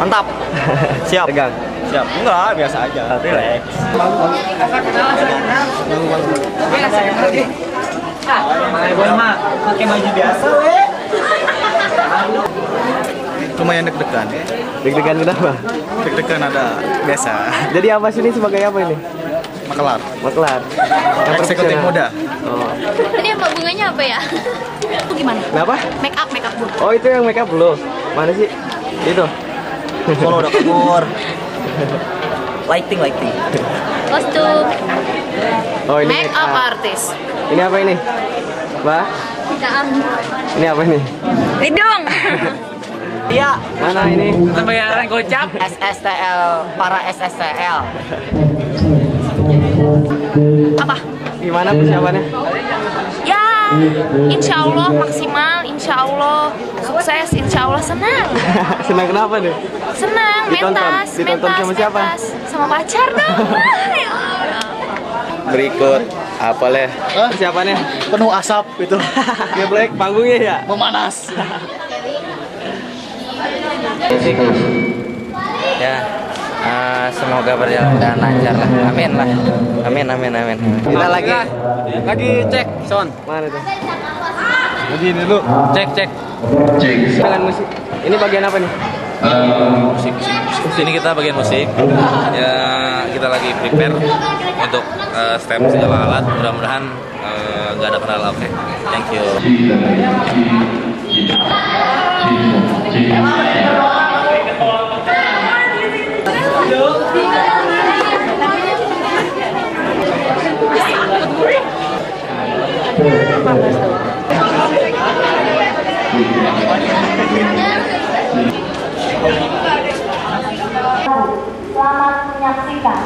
Mantap. Siap. Tegang. Siap. Enggak, biasa aja. Relax. Pakai baju biasa, we. Lumayan deg-degan. Deg-degan kenapa? Deg-degan ada biasa. Jadi apa sih ini sebagai apa ini? Makelar. Maklar. Yang Eksekutif profesional. muda. Oh. Tadi mbak bunganya apa ya? Itu gimana? Kenapa? Make up bu. Oh itu yang make up lo. Mana sih? Itu. Kalau udah kabur. Lighting. Kostum. Oh ini Make up artist. Ini apa ini? Mbak? Ini apa ini? Hidung. Iya. Mana ini? Pembayaran gocap. SSTL, para SSTL. Apa? Gimana persiapannya? Ya, insya Allah maksimal, insya Allah sukses, insya Allah senang. Senang kenapa nih? Senang, Ditonton? mentas, Ditonton sama siapa? sama pacar dong. Ya Allah. Berikut apa leh? Persiapannya? Penuh asap itu. Ya Black panggungnya ya? Memanas. Ya, semoga berjalan dengan lancar lah. Amin lah. Amin. Kita lagi cek sound. mana tuh? Begini dulu. Cek. Dengan musik. Ini bagian apa nih? Musik. Sini kita bagian musik. Ya, kita lagi prepare untuk step segala alat. Mudah-mudahan nggak ada kendala. Oke. Thank you. Selamat menyaksikan.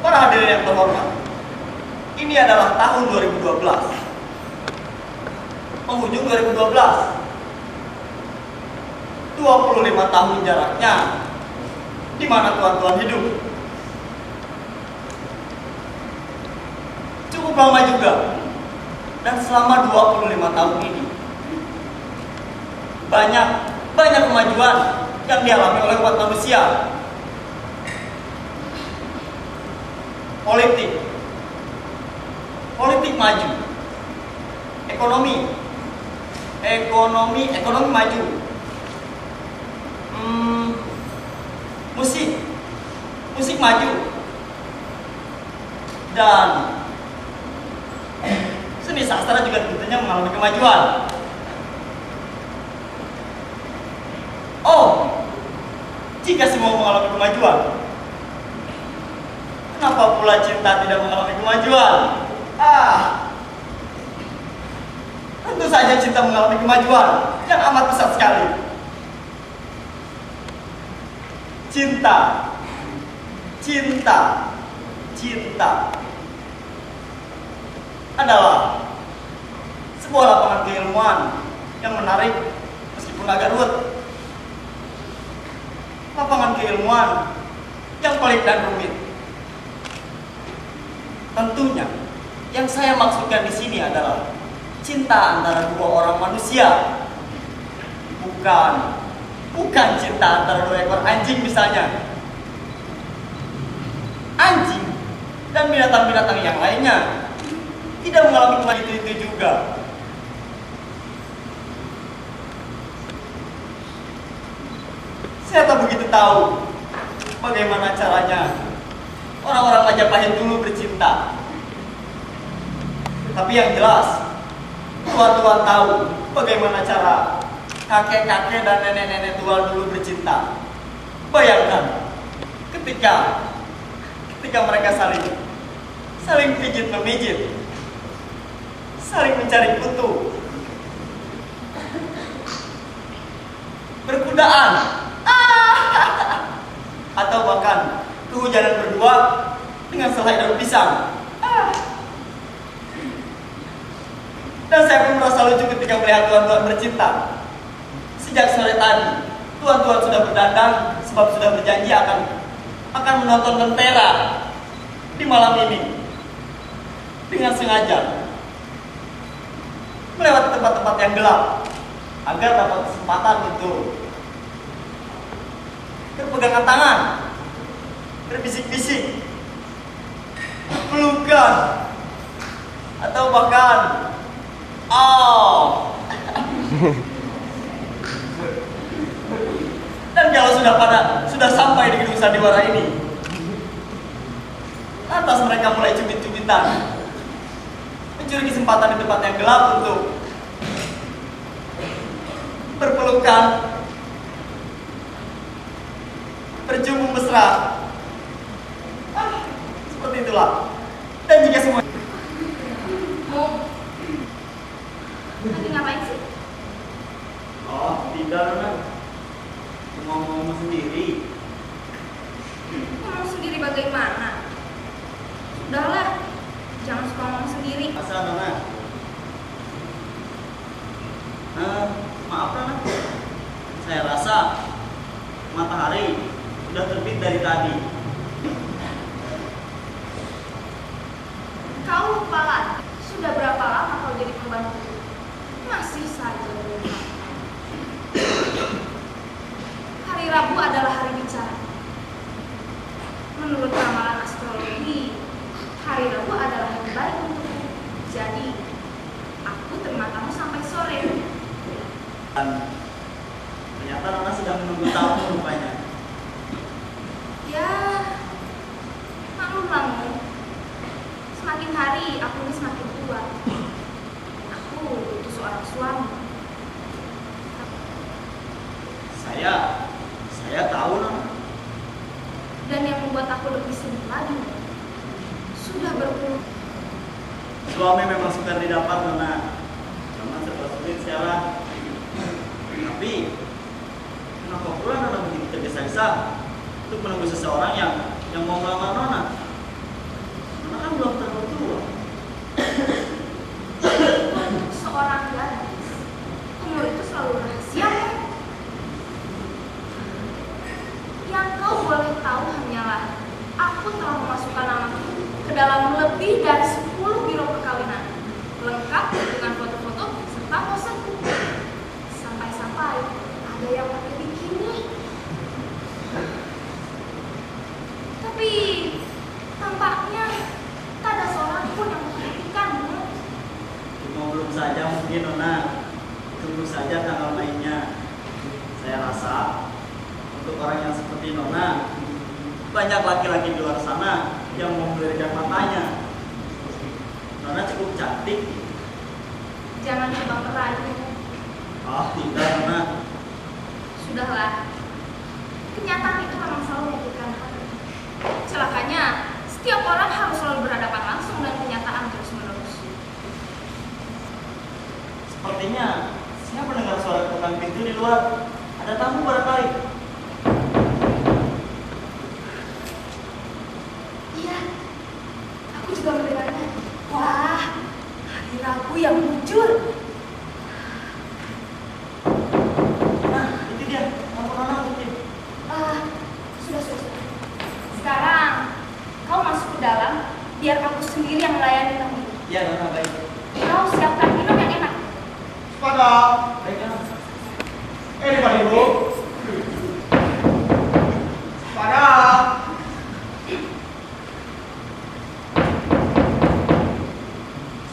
Para hadirin yang terhormat, ini adalah tahun 2012. Penghujung 2012. 25 tahun jaraknya. Di mana tuan-tuan hidup? Cukup lama juga. Dan selama 25 tahun ini banyak kemajuan yang dialami oleh umat manusia. Politik maju, Ekonomi maju. Musik maju. Dan seni sastra juga tentunya mengalami kemajuan. Oh, jika semua mengalami kemajuan, kenapa pula cinta tidak mengalami kemajuan? Tentu saja cinta mengalami kemajuan yang amat besar sekali. Cinta adalah sebuah lapangan keilmuan yang menarik meskipun agak ruwet. Lapangan keilmuan yang pelik dan rumit. Tentunya yang saya maksudkan di sini adalah cinta antara dua orang manusia. Bukan cinta antara dua ekor anjing misalnya. Anjing dan binatang-binatang yang lainnya tidak mengalami kemajuan itu juga. Saya tak begitu tahu bagaimana caranya orang-orang Majapahit dulu bercinta. Tapi yang jelas, tua-tua tahu bagaimana cara kakek-kakek dan nenek-nenek tua dulu bercinta. Bayangkan ketika mereka saling pijit-memijit, saling mencari kutu, berkudaan, atau bahkan kehujanan berdua dengan selai daun pisang. Dan saya pun merasa lucu ketika melihat tuan-tuan bercinta. Sejak sore tadi, tuan-tuan sudah berdandan sebab sudah berjanji akan menonton Lentera di malam ini. Dengan sengaja melewati tempat-tempat yang gelap agar dapat kesempatan untuk berpegangan tangan, berbisik-bisik, pelukan, atau bahkan Dan kalau sudah sampai di gedung sandiwara ini, lantas mereka mulai cubit-cubitan, mencuri kesempatan di tempat yang gelap untuk berpelukan, berjumpa mesra. Seperti itulah. Dan jika semua Lagi ngapain sih? Tidak, Nona. Ngomong sendiri. Ngomong sendiri bagaimana? Sudahlah, jangan suka ngomong sendiri. Masa, Nona? Maaf, Nona. Saya rasa matahari sudah terbit dari tadi. Kau lupa lagi, sudah berapa lama kau jadi pembantu? Masih saja belum. Hari Rabu adalah hari bicara. Menurut ramalan astrologi, hari Rabu adalah hari baik untukku. Jadi, aku terima kamu sampai sore. Dan ternyata Nona sedang menunggu tamu rupanya. Ya, maklum. Semakin hari aku ini semakin tua. Aku butuh seorang suami. Saya tahu, Nona. Dan yang membuat aku lebih sedih lagi, sudah berpuluh. Suami memang sukar didapat, Nona. Zaman serba sulit sekarang. Tapi kenapa pula Nona begitu tergesa-gesa untuk menunggu seseorang yang mau melamar Nona? Nona kan belum terlalu tua. Seorang gadis, umur itu selalu rahasia. Yang kau boleh tahu hanyalah aku telah memasukkan namaku ke dalam lebih dari 10 biro perkawinan, lengkap dengan foto-foto serta poserku. Sampai-sampai ada yang pakai bikini. Tapi tampaknya tak ada Jadi Nona, tunggu saja tanggal mainnya. Saya rasa untuk orang yang seperti Nona, banyak laki-laki di luar sana yang memberikan matanya. Nona cukup cantik. Jangan coba merayu. Oh tidak Nona. Sudahlah. Kenyataan itu memang selalu menyakitkan hati. Celakanya, setiap orang harus selalu berhadapan langsung dengan kenyataan terus-menerus. Sepertinya saya mendengar suara ketuk pintu di luar. Ada tamu barangkali. Iya, aku juga mendengarnya. Wah, hari Rabu yang muncul. Nah, itu dia. Telepon Nona mungkin. Sudah. Sekarang, kau masuk ke dalam, biar aku sendiri yang melayani tamu. Iya Nona, baik. Kau siapkan minum yang enak. Pada. Baik Nona. Di mana Ibu? Pada.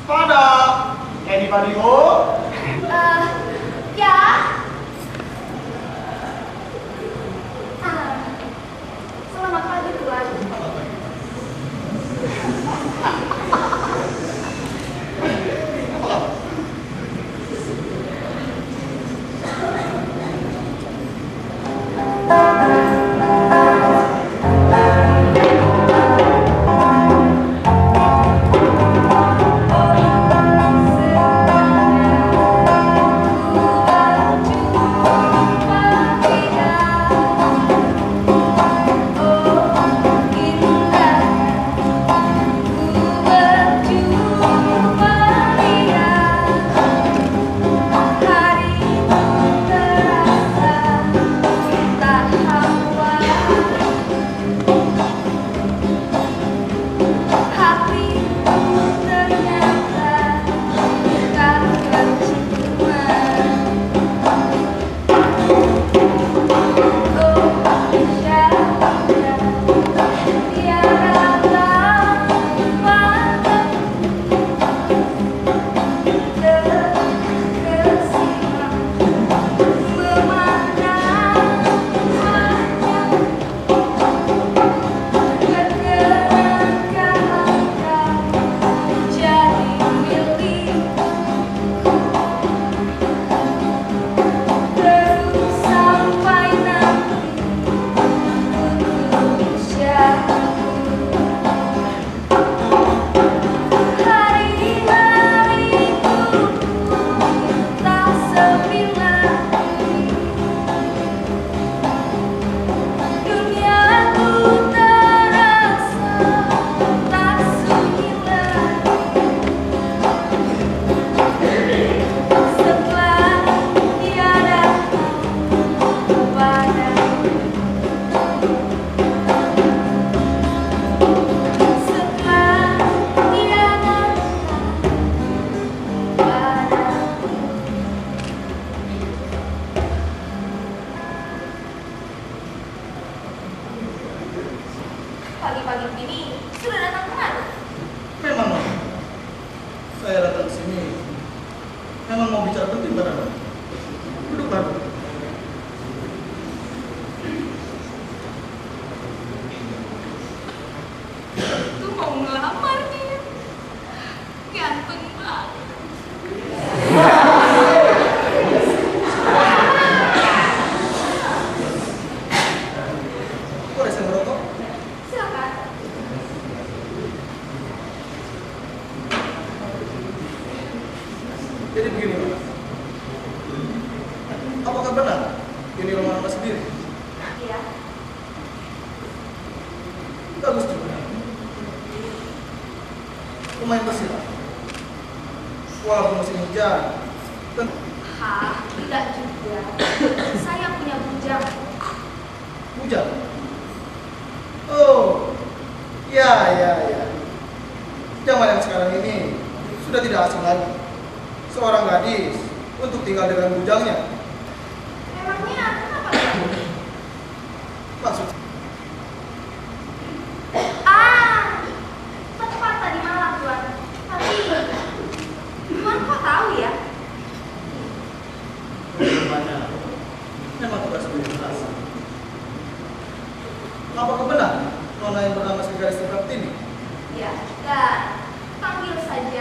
Pada. Di mana Ibu? Ya. Selamat pagi Tuan. Pagi-pagi begini sudah datang kemari. Memang, Nona. Saya datang ke sini memang mau bicara penting pada Nona. Duduklah. Itu mau ngelamar dia. Ganteng banget. Boleh saya merokok? Silakan. Jadi begini, Nona. Apakah benar ini rumah Nona sendiri? Iya. Bagus juga. Lumayan bersih lah. Walaupun musim hujan. Tidak juga. Saya punya bujang. Hujan. Oh, ya. Zaman yang sekarang ini sudah tidak asing lagi. Seorang gadis untuk tinggal dengan bujangnya. Memangnya kenapa lagi? Maksud Tepat tadi malam Tuan. Tapi Tuan kok tahu ya?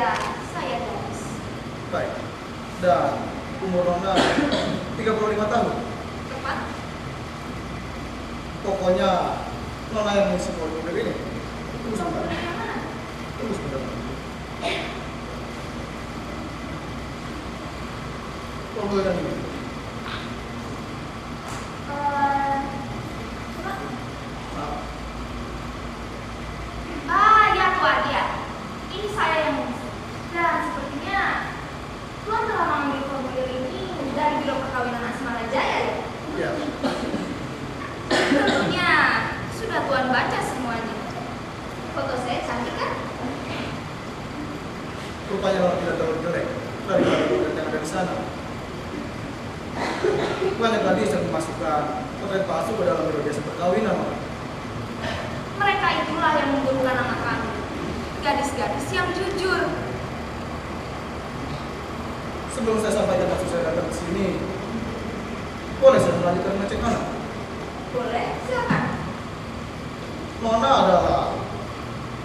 Ya, saya gadis. Baik. Dan umur Nona 35 tahun. Tepat? Pokoknya Nona yang mengisi formulir ini. Tunggu sebentar. Formulir yang mana? Tunggu sebentar. Formulir yang ini. Coba. Nah, Ya Tuan, ya. Ini saya yang mengisi. Dan sepertinya Tuan telah mengambil formulir ini dari Biro Perkawinan Asmara Jaya ya? ya. Tentunya sudah Tuan baca semuanya. Foto saya cantik kan? Rupanya Nona tidak terlalu jelek daripada foto yang ada di sana. Banyak gadis yang memasukkan potret palsu ke dalam berbagai perkawinan. Nona. Mereka itulah yang memburukan anak kami. Gadis-gadis yang jujur. Sebelum saya sampaikan maksud saya datang ke sini, boleh saya melanjutkan mengecek Nona? Boleh, silakan. Nona adalah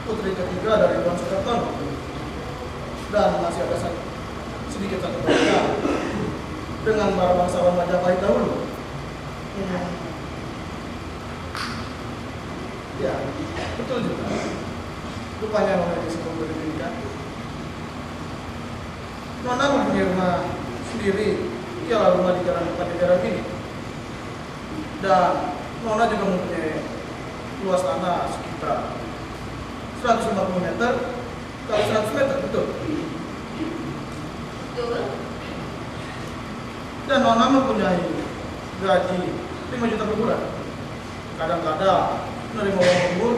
putri ketiga dari Tuan Sukartono. Dan masih ada sedikit satu perbedaan dengan para bangsawan Majapahit dahulu. Ya, betul juga. Rupanya Nona di sebuah pendidikan. Nona mempunyai rumah sendiri, ialah rumah di Jalan Pajajaran ini. Dan Nona juga mempunyai luas tanah sekitar 150 meter kali 100 meter, betul? Betul. Dan Nona mempunyai gaji 5 juta per bulan. Kadang-kadang menerima uang lembur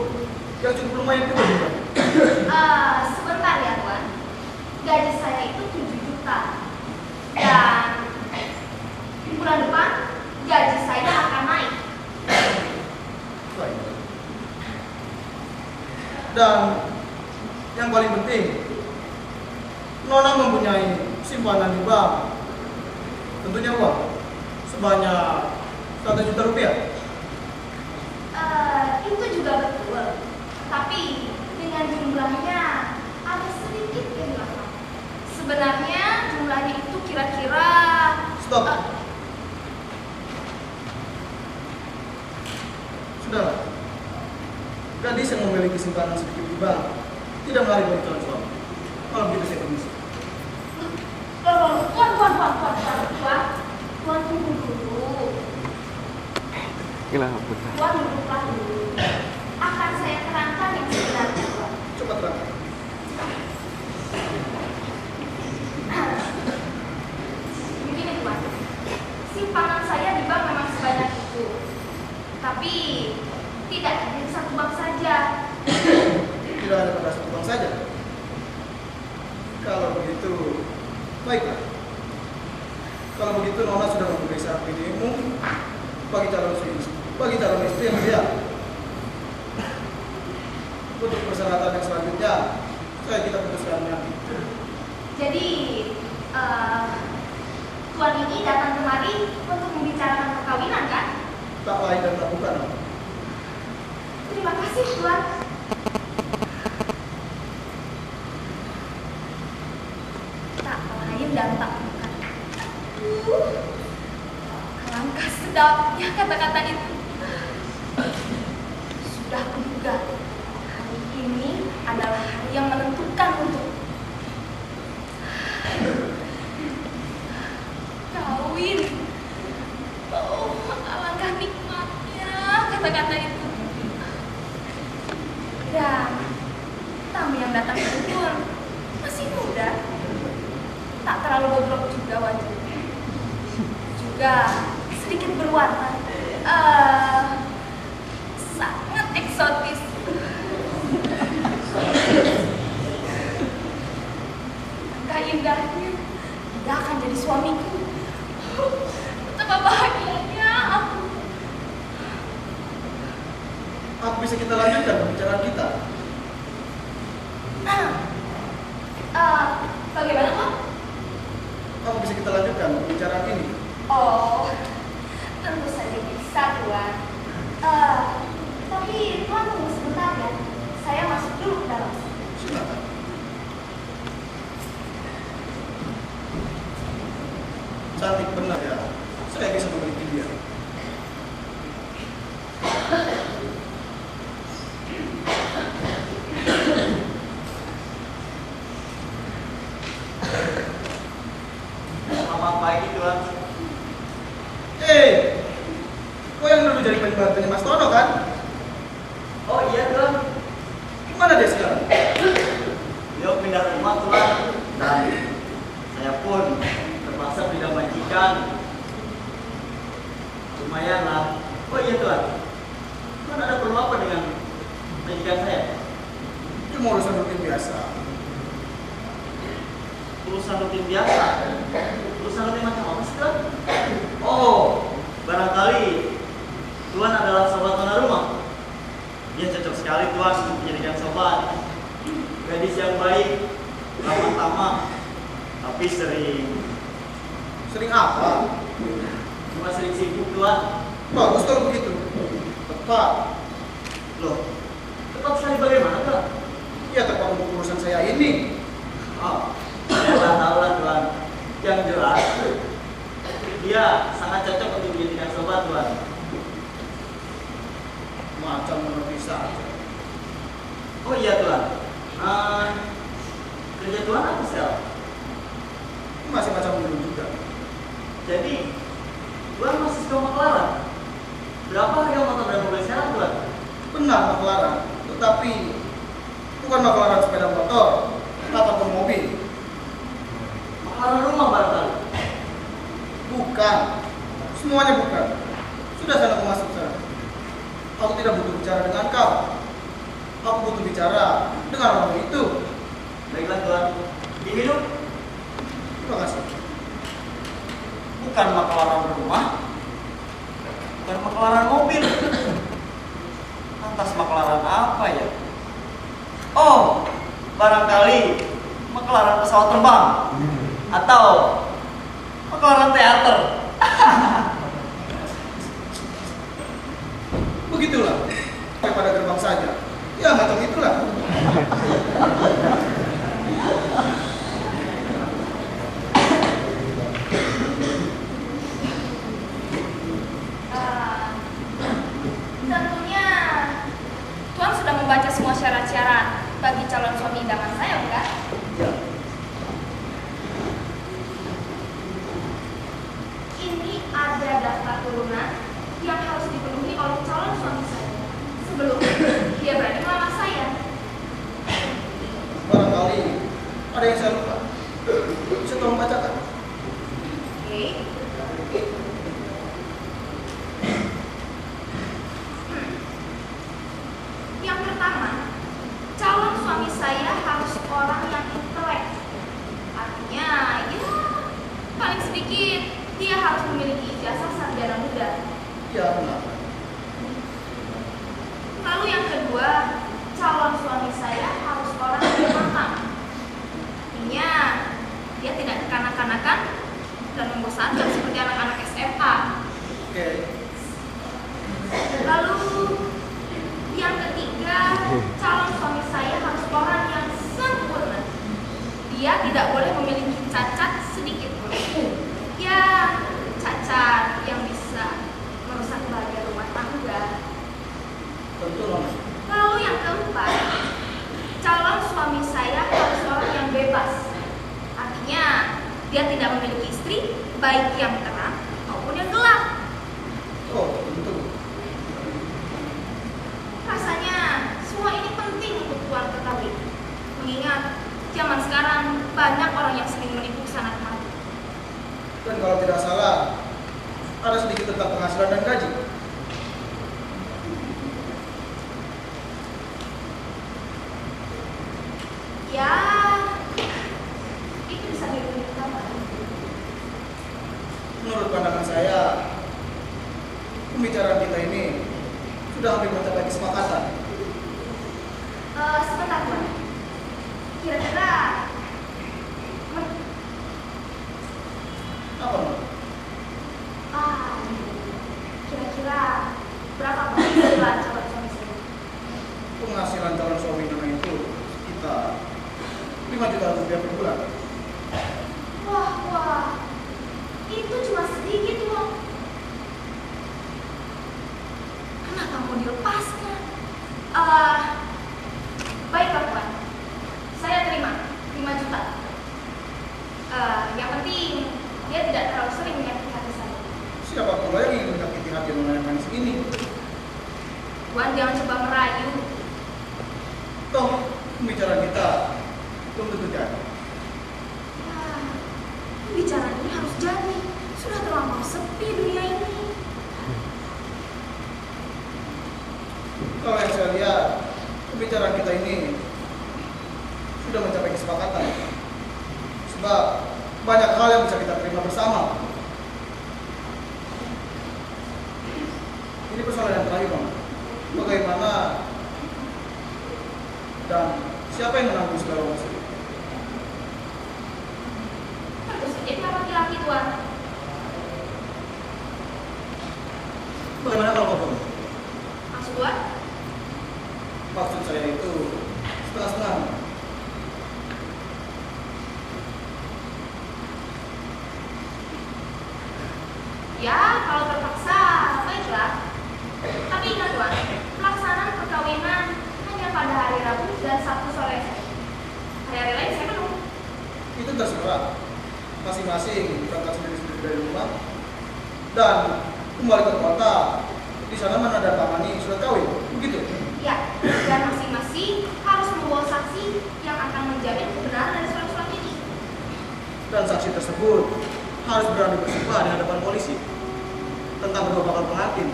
yang cukup lumayan juga juga. Sebentar ya Tuan. Gaji saya itu 7 juta. Dan bulan depan gaji saya akan naik. Baik. Dan yang paling penting, Nona mempunyai simpanan di bank. Tentunya uang sebanyak 100 juta rupiah. Itu juga betul. Tapi dengan jumlahnya ada sedikit kehilangan. Sebenarnya jumlahnya itu kira-kira Stop. Sudahlah. Gadis yang memiliki simpanan sedikit di bank tidak menarik bagi calon suami. Kalau begitu saya permisi. Tuan tunggu dulu. Kenapa? Tuan duduklah dulu. Akan saya terangkan yang sebenarnya, Tuan. Coba terangkan. Begini, Tuan. Simpanan saya di bank memang sebanyak itu. Tapi tidak hanya di satu bank saja. Tidak ada pada satu bank saja. Kalau begitu, baiklah. Kalau begitu Nona sudah memberi syarat minimum bagi calon istri yang ideal. Untuk persyaratan yang selanjutnya, kita putuskan nanti. Jadi, Tuan ini datang kemari untuk membicarakan perkawinan, kan? Tak lain dan tak bukan. Terima kasih, Tuan. Tak lain dan tak bukan. Alangkah sedapnya kata-kata itu. Sudah kuduga, hari ini adalah hari yang menentukan untuk kawin. Oh, alangkah nikmatnya kata-kata itu. Dan tamu yang datang itu masih muda, tak terlalu bobrok juga wajahnya, juga sedikit berwarna, sangat eksotis. Angka indahnya, dia akan jadi suamiku. Betapa bahagianya aku. Apa bisa kita lanjutkan pembicaraan kita? Bagaimana, Pak? Apa bisa kita lanjutkan pembicaraan ini? Oh, tentu saja bisa, Tuan. Tapi Tuan tunggu sebentar ya. Saya masuk dulu ke dalam. Silakan. cantik benar ya. Saya bisa memiliki dia. Selamat pagi Tuan. Kau yang dulu jadi pembantunya Mas Tono kan? Oh iya Tuan. Gimana dia sekarang? Beliau pindah rumah Tuan. Dan saya pun terpaksa pindah majikan. Lumayan lah. Oh iya Tuan. Tuan ada perlu apa dengan majikan saya? Cuma urusan rutin biasa. Urusan rutin biasa. Urusan rutin macam apa sih Tuan? Oh, barangkali Tuan adalah sobat tuan rumah. Dia cocok sekali Tuan untuk menjadikan sobat. Gadis yang baik, ramah tamah, tapi sering apa? cuma sering sibuk Tuan. Bagus kalau begitu. Tepat. Loh, tepat sekali bagaimana Tuan? Ya tepat untuk urusan saya ini. Oh, saya tak tahu lah Tuan. Yang jelas, dia sangat cocok untuk dijadikan sobat Tuan. Macam mengerti saja. Oh iya Tuan. Kerja Tuan apa sel? Masih macam dulu juga. Jadi, Tuan masih suka maklaran? Berapa harga motor dan mobil sekarang Tuan? Benar maklaran, tetapi bukan maklaran sepeda motor ataupun mobil. Maklaran rumah barangkali? Bukan. Semuanya bukan. Sudah sana kau masuk sana. Aku tidak butuh bicara dengan kau. Aku butuh bicara dengan orang itu. Baiklah Tuan. Diminum? Terima kasih. Bukan maklaran rumah, bukan maklaran mobil. Lantas maklaran apa ya? Oh, barangkali maklaran pesawat terbang atau maklaran teater. Begitulah. Pada gerbang saja. Ya macam itulah. Tentunya Tuan sudah membaca semua syarat-syarat bagi calon suami idaman saya, bukan? Ini ada daftar turunan yang harus dipenuhi oleh calon suami saya sebelum dia berani melamar saya. Barangkali ada yang saya lupa. Bisa tolong bacakan? Oke. Yang pertama, calon suami saya harus orang yang intelek. Artinya, ya paling sedikit dia harus memiliki ijazah sarjana muda. Ya benar. Lalu yang kedua, calon suami saya harus orang yang matang. Artinya, dia tidak kekanak-kanakan dan membosankan seperti anak-anak SMA. Oke. Lalu yang ketiga, calon suami saya harus orang yang sempurna. Dia tidak boleh memiliki cacat sedikit pun. Ya, cacat yang bisa merusak kebahagiaan rumah tangga. Tentu Nona. Lalu yang keempat, calon suami saya harus orang yang bebas. Artinya, dia tidak memiliki istri, baik yang terang maupun yang gelap. Oh tentu. Rasanya semua ini penting untuk Tuan ketahui. Mengingat zaman sekarang banyak orang yang sering menipu kesana kemari. Dan kalau tidak salah, ada sedikit tentang penghasilan dan gaji. Ya, itu bisa dihubungi tambah. Menurut pandangan saya, pembicaraan kita ini sudah hampir mencapai kesepakatan. Sebentar Tuan. Kira-kira Apa Nona? kira-kira berapa penghasilan calon suami saya? Penghasilan calon suami Nona itu sekitar 5 juta rupiah per bulan. Wah, itu cuma sedikit uang. Kenapa mau dilepaskan? Baiklah Tuan, saya terima 5 juta. Yang penting dia tidak terlalu sering menyakiti hati saya. Siapa pula yang ingin menyakiti hati nona yang manis ini? Tuan jangan coba merayu. Toh, pembicaraan kita belum tentu jadi. Pembicaraan ini harus jadi. Sudah terlampau sepi dunia ini. Kalau yang saya lihat, pembicaraan kita ini sudah mencapai kesepakatan. Sebab banyak hal yang bisa kita terima bersama. Ini persoalan yang terakhir, Bang. Bagaimana dan siapa yang menanggung segala masalah? Tentu saja pihak laki-laki Tuan. Bagaimana kalau kau? Maksud Tuan? Maksud saya itu setengah-setengah. Ya, kalau terpaksa, baiklah. Tapi ingat Tuan, pelaksanaan perkawinan hanya pada hari Rabu dan Sabtu sore saja. Hari-hari lain saya penuh. Itu terserah. Masing-masing berangkat sendiri-sendiri dari rumah dan kembali ke kota. Di sana menandatangani surat kawin, begitu? Ya, dan masing-masing harus membawa saksi yang akan menjamin kebenaran dari surat-surat ini. Dan saksi tersebut harus berani bersumpah di hadapan polisi tentang kedua bakal pengantin.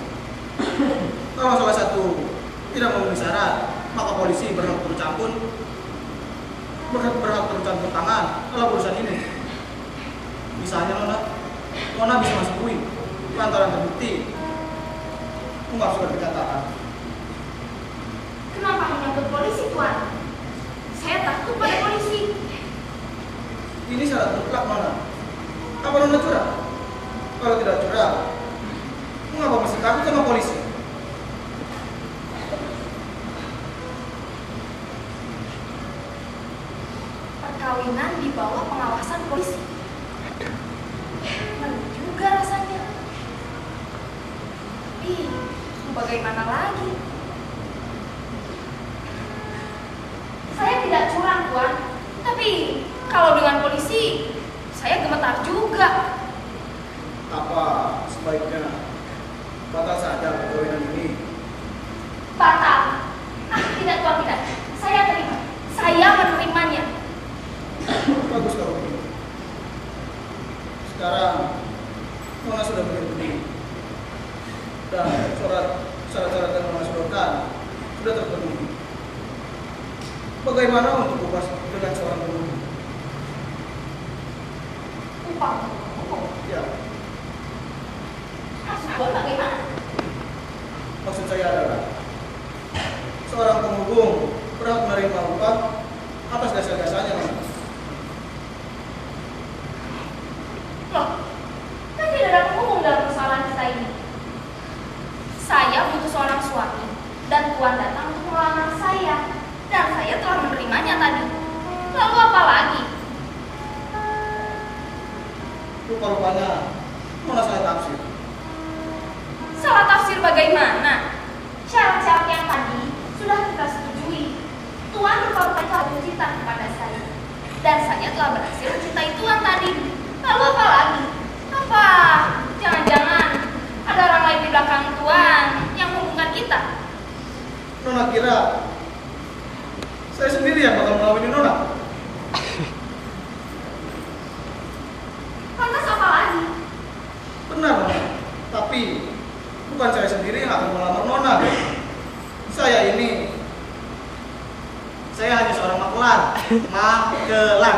Kalau salah satu tidak memenuhi syarat, maka polisi berhak turut tangan dalam urusan ini. Misalnya Nona bisa masuk UI lantaran terbukti memasukkan kenyataan. Kenapa menyangkut polisi Tuan? Saya takut pada polisi. Ini syarat mutlak, Nona. Apa Nona curang? Kalau tidak curang, mengapa mesti takut sama polisi? Perkawinan di bawah pengawasan polisi. Ngeri juga rasanya. Tapi, bagaimana lagi? Saya tidak curang, Tuan. Tapi, kalau dengan polisi, saya gemetar juga. Apa sebaiknya batal saja perkawinan ini? Batal. Tidak Tuan, tidak. Saya terima. Saya menerimanya. Bagus kalau begitu. Sekarang Nona sudah berdiri dan syarat-syarat yang Nona sodorkan sudah terpenuhi. Bagaimana untuk upah dengan seorang penghulu? Upah. Ya, Maksud Tuan bagaimana? maksud saya adalah seorang penghubung berhak menerima upah atas dasar-dasarnya, Nona. Loh, kan tidak ada penghubung dalam persoalan kita ini. Saya butuh seorang suami dan Tuan datang untuk melamar saya. Dan saya telah menerimanya tadi. Lalu apa lagi? Rupa-rupanya Nona salah tafsir. Salah tafsir bagaimana? Syarat-syarat yang tadi sudah kita setujui. Tuan rupa-rupanya telah mencinta kepada saya. Dan saya telah berhasil mencintai Tuan tadi. Lalu apa lagi? Apa? Jangan-jangan ada orang lain di belakang Tuan yang menghubungkan kita? Nona kira saya sendiri yang bakal mengawini Nona? Lantas apa lagi? Benar, Nona. Tapi bukan saya sendiri yang akan melamar Nona. Saya hanya seorang makelar. Makelar.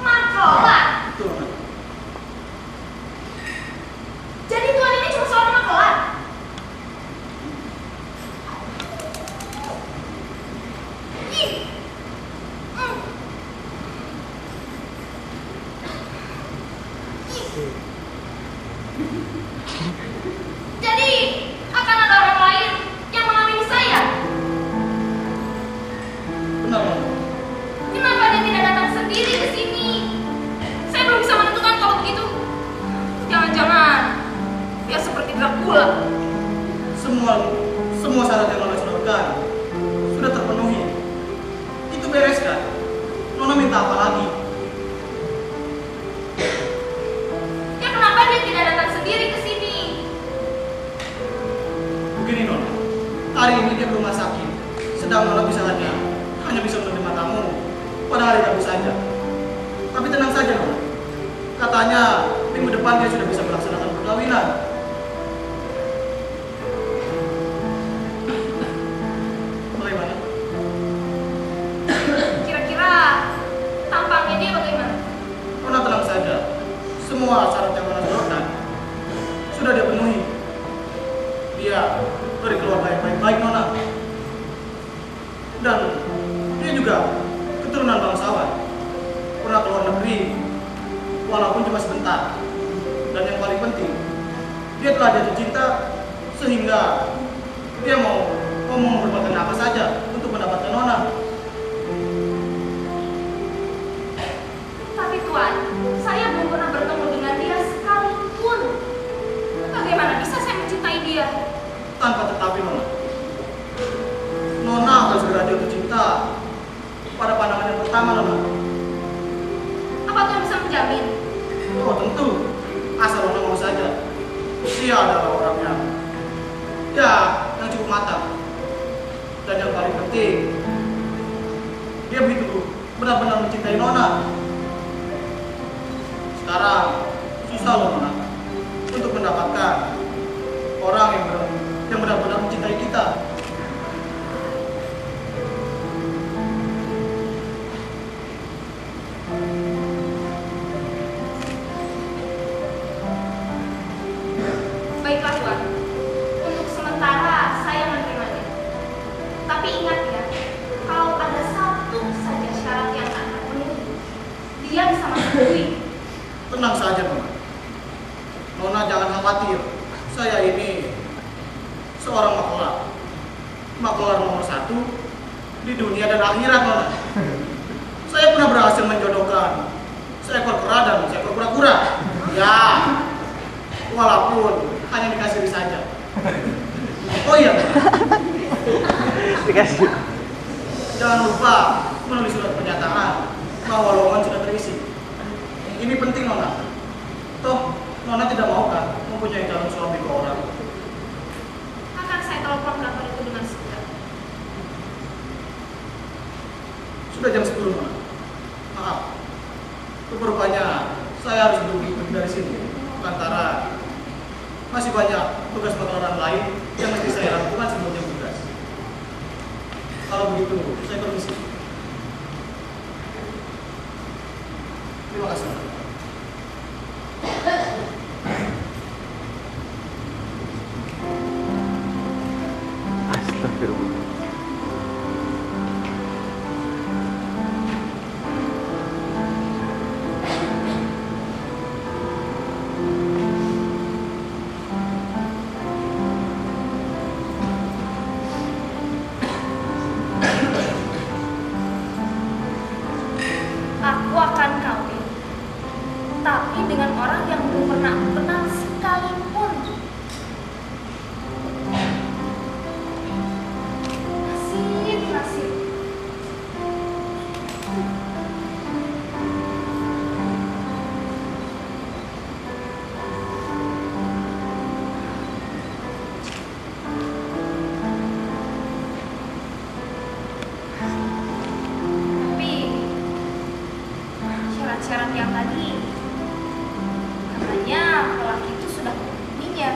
Makelar. Betul, Nona. Jadi Tuan ini cuma seorang makelar. Ih. Jadi akan ada orang lain yang mengamini saya. minta apa lagi? Ya kenapa dia tidak datang sendiri ke sini? Begini Nona, hari ini dia ke rumah sakit, sedang Nona bisa hanya bisa menerima tamu pada hari Rabu saja. Tapi tenang saja Nona, katanya minggu depan dia sudah bisa melaksanakan perkawinan. Bagaimana? Kira-kira tampangnya dia bagaimana? Nona tenang saja, semua syarat yang Nona sodorkan sudah dia penuhi. Dia dari keluarga yang baik-baik Nona, dan dia juga keturunan bangsawan, pernah keluar negeri walaupun cuma sebentar. Dan yang paling penting, dia telah jatuh cinta sehingga dia mau mengorbankan apa saja untuk mendapatkan Nona. Tapi Tuan, saya belum pernah bertemu dengan dia sekalipun. Bagaimana bisa saya mencintai dia? Tanpa tetapi Nona, Nona akan segera jatuh cinta pada pandangan yang pertama Nona. Apa Tuan bisa menjamin? Oh tentu, asal Nona mau saja. Dia adalah orangnya ya yang cukup matang. Dan yang paling penting, dia begitu benar-benar mencintai Nona. Sekarang susah loh Nona untuk mendapatkan orang yang benar-benar mencintai kita. Baiklah Tuan, untuk sementara saya menerimanya. Tapi ingat ya, kalau ada satu saja syarat yang akan penuhi, dia bisa menyetujui. Tenang saja Nona. Nona jangan khawatir. Saya ini seorang maklar. Maklar nomor 1 di dunia dan akhirat Nona. Saya pernah berhasil menjodohkan seekor kera dan seekor kura-kura. Ya, walaupun hanya dikasih saja. Oh iya, Dikasih. jangan lupa menulis surat pernyataan bahwa lowongan sudah terisi. Ini penting Nona. Toh Nona tidak mau kan mempunyai calon suami ke orang. Akan saya telepon kantor itu dengan segera. Sudah jam 10 Nona. Maaf, rupanya saya harus pergi dari sini lantaran masih banyak tugas pekerjaan lain yang mesti saya lakukan sebelum jam tugas. Kalau begitu, saya permisi. Terima kasih. Astagfirullah. Aku akan kawin, tapi dengan orang yang belum pernah aku kenal sekalipun. Nasib. Tapi syarat-syarat yang tadi katanya lelaki itu sudah memenuhinya.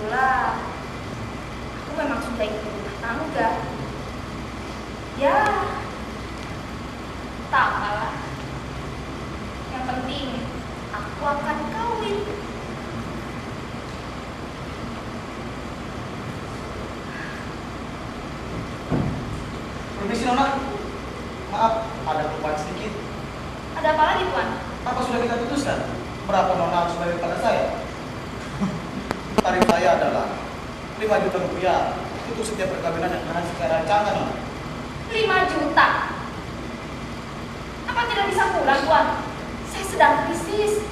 Pula aku memang sudah ingin berumah tangga. Ya, tak apalah. Yang penting aku akan kawin. Permisi Nona. Maaf, ada kelupaan sedikit. Ada apa lagi Tuan? Apa sudah kita putuskan berapa Nona harus bayar pada saya? Tarif saya adalah 5 juta rupiah untuk setiap perkawinan yang akan saya rancangkan Nona. 5 juta. Apa tidak bisa kurang Tuan? Saya sedang krisis.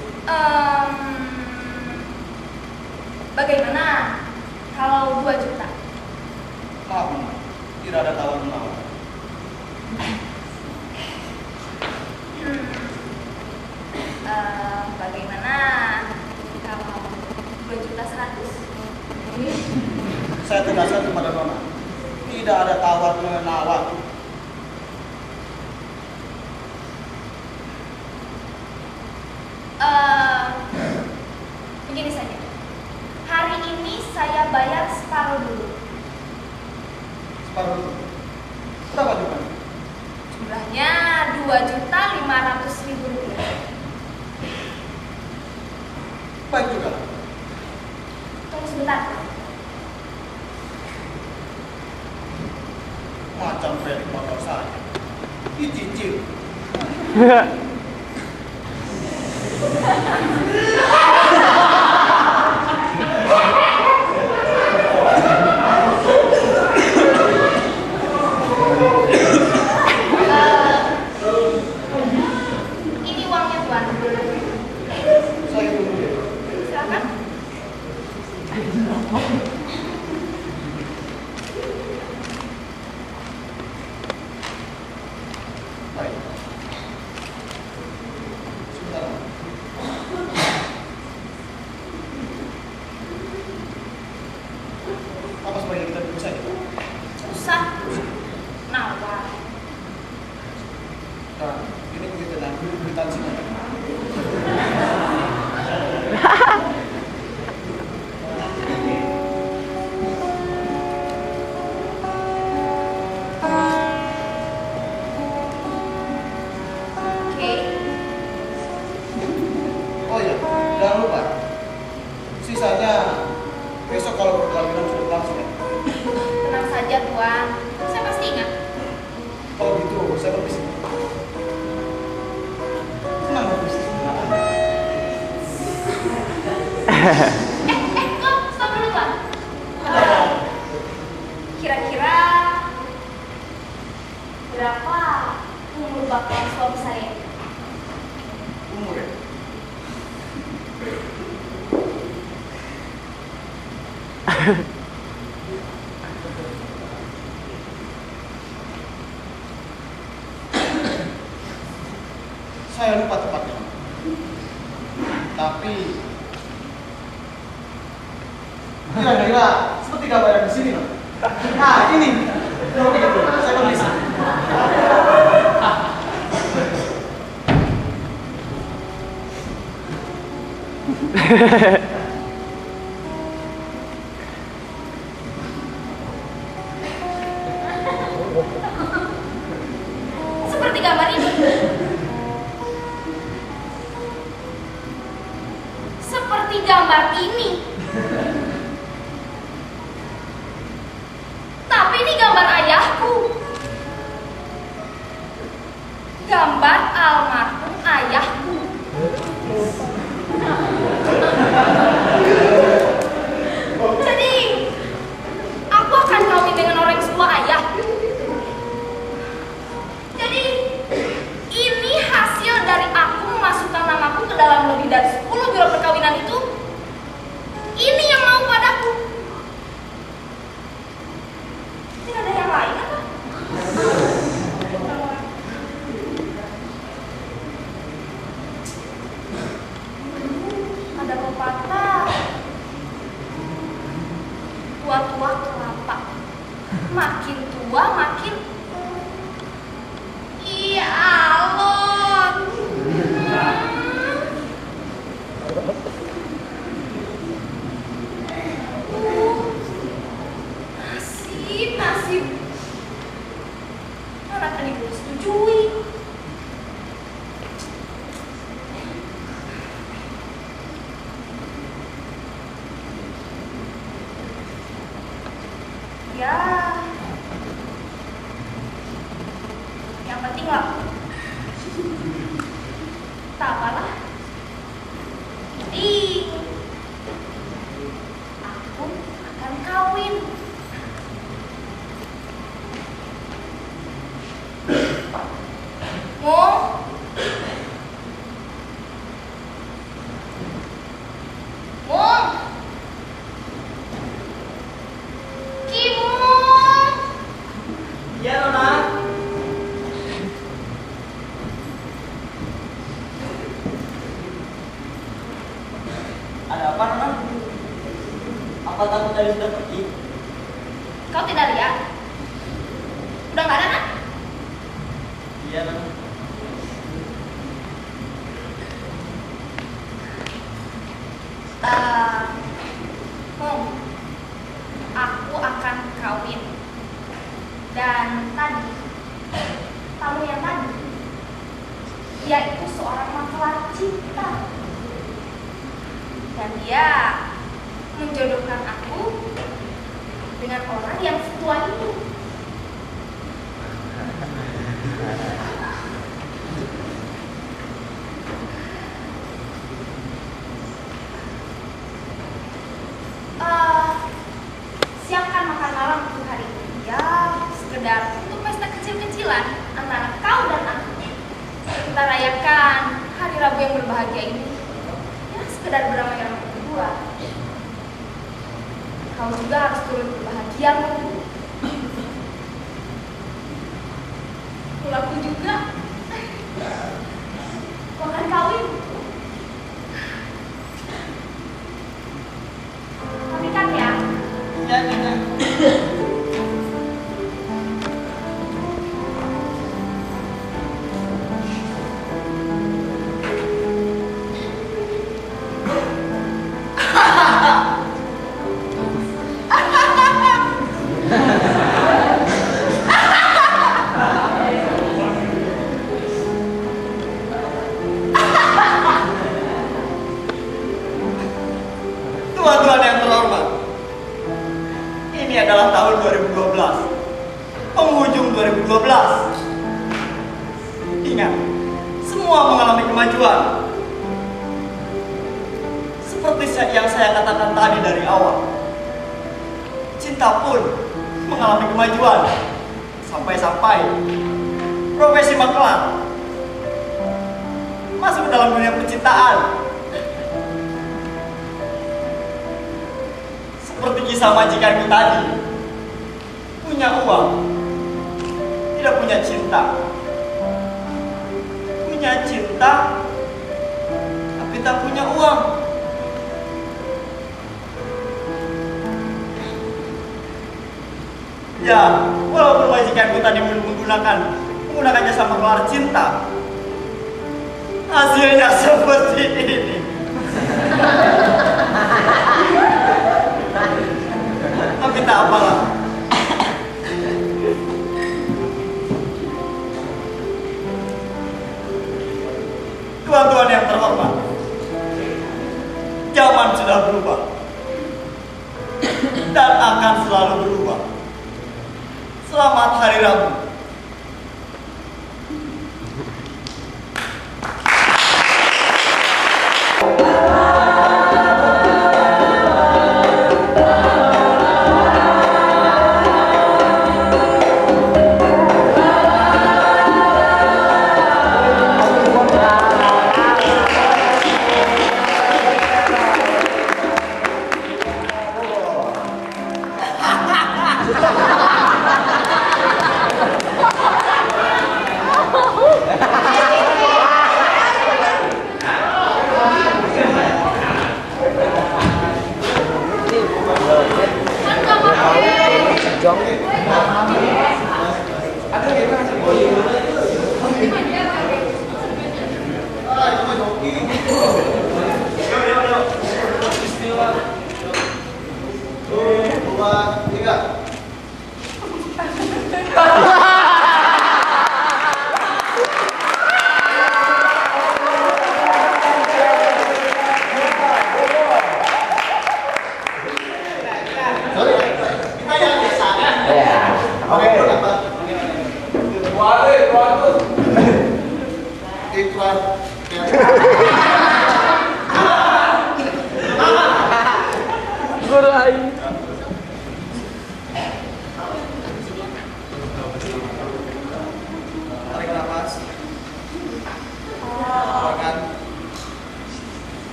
Bagaimana Kalau 2 juta. Maaf, Nona. Tidak ada tawar-menawar. Bagaimana kalau 2.100.000? Saya tegaskan kepada Nona, tidak ada tawar-menawar. Begini saja. Hari ini saya bayar separuh dulu. Separuh dulu. Berapa jumlahnya? Jumlahnya 2.500.000 rupiah. Baik juga. Tunggu sebentar. Macam kredit motor saja. Dicicil. Ini uangnya, Tuan. Saya tunggu. Silakan. Baik. Sebentar. Apa sebaiknya kita duduk saja? Usah. Nawar. Nah, ini begitu dan kwitansinya. Oke. Oh iya, jangan lupa. Sisanya besok kalau perkawinan sudah berlangsung ya. Tenang saja, Tuan. Saya pasti ingat. Kalau gitu, saya permisi. Tenang, permisi. Stop dulu, Tuan. Kira-kira berapa umur bapak suami saya? Umur ya? Saya lupa tepatnya. Tapi kira-kira seperti gambar yang di sini, Pak. Nah, ini. Kalau begitu, saya permisi. Seperti gambar ini. Seperti gambar ini. Tapi ini gambar ayahku. Gambar almarhum ayahku. Jadi, aku akan kawin dengan orang yang setua ayah. Jadi, ini hasil dari aku memasukkan namaku ke dalam lebih dari 10 biro perkawinan itu. Ini yang mau padaku. Tidak ada yang lain apa? Ada pepatah, tua-tua kelapa, makin tua makin iya alon. Nasib anak tadi belum setujui. Ya, yang penting lah. Tak apalah. Jadi, aku akan kawin. Mom, Mom, tadi sudah pergi. Kau tidak lihat? Udah nggak ada kan? Iya, Nona. Aku akan kawin. Dan tadi, tamu yang tadi, dia itu seorang makalah cinta. Dan dia menjodohkan aku dengan orang yang setua itu. Siapkan makan malam untuk hari ini. Ya, sekedar untuk pesta kecil-kecilan antara kau dan aku. Kita rayakan hari Rabu yang berbahagia ini. Ya, sekedar beramai-ramai berdua. Kau juga harus turut berbahagia. Aku juga. Kau akan kawin. Pamitan ya. Ya, Nona. Tuan-tuan yang terhormat, ini adalah tahun 2012, penghujung 2012. Ingat, semua mengalami kemajuan. Seperti yang saya katakan tadi dari awal, cinta pun mengalami kemajuan. Sampai-sampai profesi maklar masuk ke dalam dunia percintaan. Seperti kisah majikanku tadi, punya uang, tidak punya cinta. Punya cinta, tapi tak punya uang. Ya, walaupun majikanku tadi menggunakan jasa maklar cinta, hasilnya seperti ini. Tapi tak apalah. Tuan-tuan yang terhormat, zaman sudah berubah dan akan selalu berubah. Selamat Hari Rabu.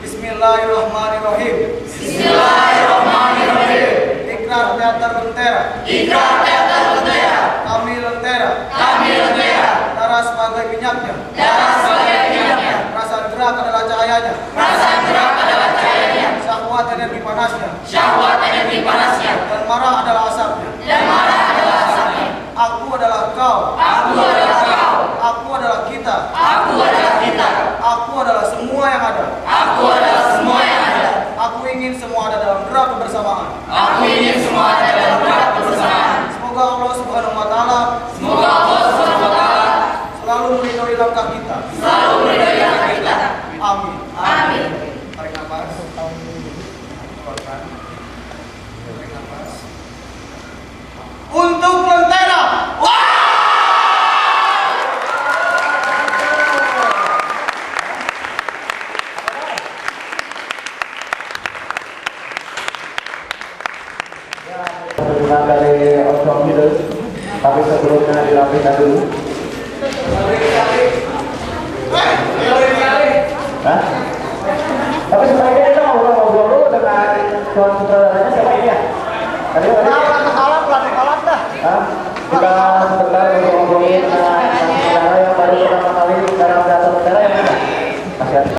Bismillahirrahmanirrahim. Bismillahirrahmanirrahim. Ikrar teater lentera. Ikrar teater lentera. Kami lentera. Kami lentera. Darah sebagai minyaknya. Darah sebagai selalu melindungi anak kita. Amin. Amin. Tarik nafas. Keluarkan. Tarik nafas. Untuk